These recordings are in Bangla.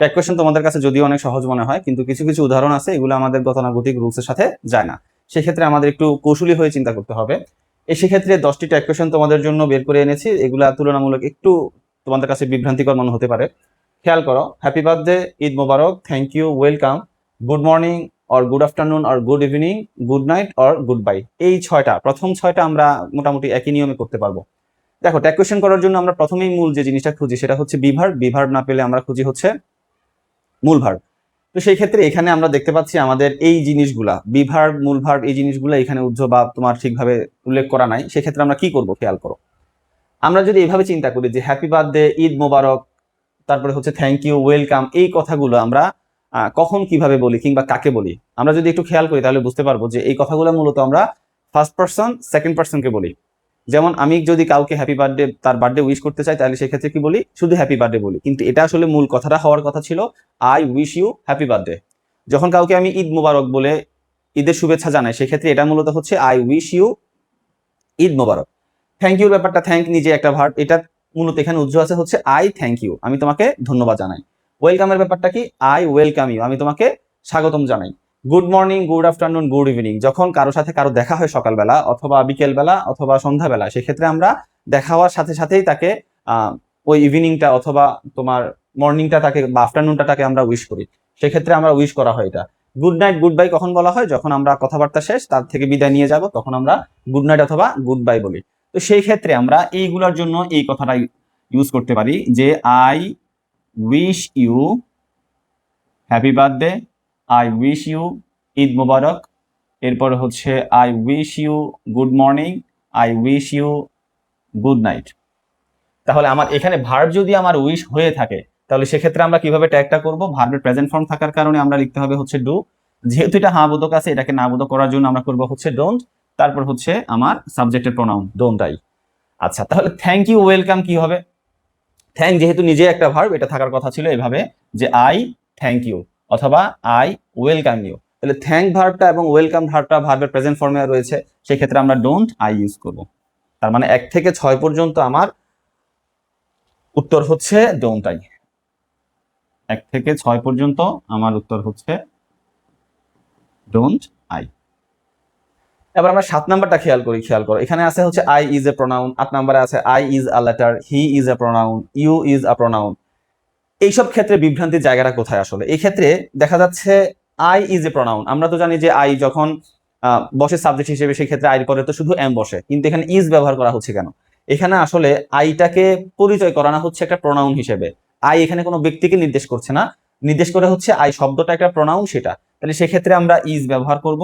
ট্যাগ কোয়েশ্চেন তোমাদের কাছে যদিও অনেক সহজ মনে হয়, কিন্তু কিছু কিছু উদাহরণ আছে এগুলো আমাদের গতানুগতিক রুলসের সাথে যায় না। সেক্ষেত্রে আমাদের একটু কৌশলী হয়ে চিন্তা করতে হবে। সেক্ষেত্রে 10টি ট্যাগ কোয়েশ্চেন তোমাদের জন্য বের করে এনেছি। এগুলা তুলনামূলক একটু তোমাদের কাছে বিভ্রান্তিকর মনে হতে পারে। খেয়াল করো, happy birthday, Eid Mubarak, thank you, welcome, good morning or good afternoon or good evening, good night or good bye, এই প্রথম ছয়টা আমরা মোটামুটি একই নিয়মে করতে পারবো। দেখো, ট্যাগ কোয়েশ্চেন করার জন্য আমরা প্রথমেই মূল যে জিনিসটা খুঁজি সেটা হচ্ছে বিভার্ব। বিভার্ব না পেলে আমরা খুঁজি হচ্ছে মূল ভার্ব। তো সেই ক্ষেত্রে এখানে আমরা দেখতে পাচ্ছি আমাদের এই জিনিসগুলা, বিভার্ব, মূল ভার্ব, এই জিনিসগুলো এখানে উজ্জ্ব বা তোমার ঠিকভাবে উল্লেখ করা নাই। সেক্ষেত্রে আমরা কি করব খেয়াল করো। আমরা যদি এইভাবে চিন্তা করি যে হ্যাপি বার্থডে, ঈদ মোবারক, তারপরে হচ্ছে থ্যাংক ইউ, ওয়েলকাম, এই কথাগুলো আমরা কখন কিভাবে বলি কিংবা কাকে বলি, আমরা যদি একটু খেয়াল করি তাহলে বুঝতে পারবো যে এই কথাগুলো মূলত আমরা ফার্স্ট পারসন, সেকেন্ড পারসনকে বলি। যেমন আমি যদি কাউকে হ্যাপি বার্থডে, তার বার্থডে উইশ করতে চাই, তাহলে সেক্ষেত্রে কি বলি, শুধু হ্যাপি বার্থডে বলি। কিন্তু এটা আসলে মূল কথাটা হওয়ার কথা ছিল I wish you happy birthday. যখন কাউকে আমি ঈদ মোবারক বলে ঈদের শুভেচ্ছা জানাই, সেক্ষেত্রে এটা মূলত হচ্ছে I wish you Eid Mubarak. Thank your ব্যাপারটা, থ্যাংক নিজে একটা ভার্ব, এটা মূলত এখানে উজ্জ্ব আছে হচ্ছে আই থ্যাংক ইউ, আমি তোমাকে ধন্যবাদ জানাই। ওয়েলকামের ব্যাপারটা কি, আই ওয়েলকাম ইউ, আমি তোমাকে স্বাগতম জানাই। Good morning, good afternoon, good evening, যখন কারোর সাথে কারো দেখা হয় সকালবেলা অথবা বিকেলবেলা অথবা সন্ধ্যাবেলা, সেক্ষেত্রে আমরা দেখা হওয়ার সাথে সাথেই তাকে ওই ইভিনিংটা অথবা তোমার মর্নিংটা তাকে বা আফটারনুনটা তাকে আমরা উইশ করি। সেক্ষেত্রে আমরা উইশ করা হয় এটা। গুড নাইট, গুড বাই কখন বলা হয়, যখন আমরা কথাবার্তা শেষ, তার থেকে বিদায় নিয়ে যাব, তখন আমরা গুড নাইট অথবা গুড বাই বলি। তো সেই ক্ষেত্রে আমরা এইগুলোর জন্য এই কথাটা ইউজ করতে পারি যে I wish you happy birthday, I wish you Eid Mubarak, এরপর হচ্ছে I wish you good morning, I wish you good night. তাহলে আমার এখানে ভার্ব যদি আমার উইশ হয়ে থাকে, তাহলে সেক্ষেত্রে আমরা কিভাবে ট্যাগটা করব, ভার্বের প্রেজেন্ট ফর্ম থাকার কারণে আমরা লিখতে হবে হচ্ছে ডু। যেহেতু এটা হ্যাঁ বোধক আছে, এটাকে না বোধক করার জন্য আমরা করব হচ্ছে ডোন্ট, তারপর হচ্ছে আমার সাবজেক্টের প্রোনাউন ডোন্ট আই। আচ্ছা, তাহলে থ্যাংক ইউ, ওয়েলকাম কি হবে? থ্যাংক যেহেতু নিজে একটা ভার্ব, এটা থাকার কথা ছিল এভাবে যে আই থ্যাংক ইউ অথবা আই ওয়েলকাম ইউ। তাহলে থ্যাংক ভার্বটা এবং ওয়েলকাম ভার্বটা ভার্বের প্রেজেন্ট ফর্মে রয়েছে, সেই ক্ষেত্রে আমরা ডোন্ট আই ইউজ করব। তার মানে 1 থেকে 6 পর্যন্ত আমার উত্তর হচ্ছে ডোন্ট আই। 1 থেকে 6 পর্যন্ত আমার উত্তর হচ্ছে ডোন্ট আই। এবার আমরা 7 নাম্বারটা খেয়াল করো, এখানে আছে হচ্ছে আই ইজ এ প্রোনাউন, 8 নাম্বারে আছে I is a letter, he is a pronoun, you is a pronoun. এইসব ক্ষেত্রে বিভ্রান্তির জায়গাটা কোথায় আসলে? এই ক্ষেত্রে দেখা যাচ্ছে আই ইজ এ প্রোনাউন, আমরা তো জানি যে আই যখন বসে সাবজেক্ট হিসেবে, সেই ক্ষেত্রে আইর পরে তো শুধু এম বসে, কিন্তু এখানে ইজ ব্যবহার করা হচ্ছে কেন? এখানে আসলে আইটাকে পরিচয় করানো হচ্ছে একটা প্রোনাউন হিসেবে। আই এখানে কোনো ব্যক্তিকে নির্দেশ করছে না, নির্দেশ করে হচ্ছে আই শব্দটা একটা প্রোনাউন সেটা। তাহলে সেক্ষেত্রে আমরা ইজ ব্যবহার করব,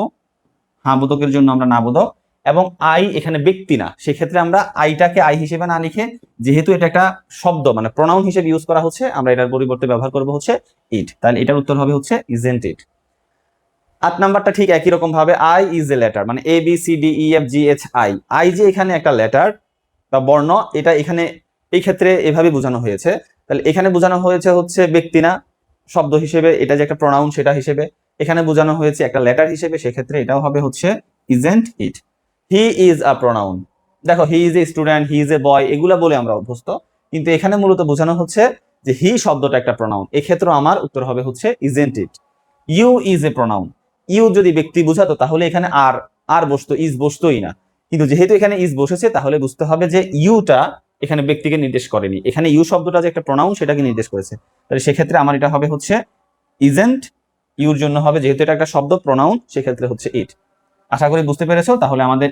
হ্যাঁ বোধকের জন্য আমরা না বোধক, এবং আই এখানে ব্যক্তি না, সেক্ষেত্রে আমরা আইটাকে আই হিসেবে না লিখে, যেহেতু এটা একটা শব্দ মানে প্রোনাউন হিসেবে ইউজ করা হচ্ছে, আমরা এটার পরিবর্তে ব্যবহার করব হচ্ছে ইট। তাহলে এটার উত্তর হবে হচ্ছে ইজেন্ট ইট। 8 নাম্বারটা ঠিক একই রকম ভাবে আই ইজ এ লেটার, মানে A B C D E F G H I, I যে এখানে একটা লেটার বা বর্ণ, এটা এখানে এই ক্ষেত্রে এভাবে বোঝানো হয়েছে। তাহলে এখানে বোঝানো হয়েছে হচ্ছে ব্যক্তি না, শব্দ হিসেবে, এটা যে একটা প্রোনাউন সেটা হিসেবে এখানে বোঝানো হয়েছে একটা লেটার হিসেবে, সেক্ষেত্রে এটাও হবে হচ্ছে isn't it. He is a pronoun, দেখো he is a student, he is a boy, এগুলা বলে আমরা অভ্যস্ত, কিন্তু এখানে মূলত বোঝানো হচ্ছে যে হি শব্দটা একটা প্রোনাউন, এক্ষেত্রে আমার উত্তর হবে হচ্ছে isn't it. You is a pronoun, you যদি ব্যক্তি বোঝাতো তাহলে এখানে আর বসতো, ইজ বসতোই না, কিন্তু যেহেতু এখানে ইজ বসেছে তাহলে বুঝতে হবে যে ইউটা এখানে ব্যক্তিকে নির্দেশ করেনি, এখানে ইউ শব্দটা যে একটা প্রোনাউন সেটাকে নির্দেশ করেছে। তাহলে সেক্ষেত্রে আমার এটা হবে হচ্ছে ইজেন্ট, ইউর জন্য হবে, যেহেতু এটা একটা শব্দ প্রোনাউন, সেক্ষেত্রে হচ্ছে ইট। আশা করি বুঝতে পেরেছো। তাহলে আমাদের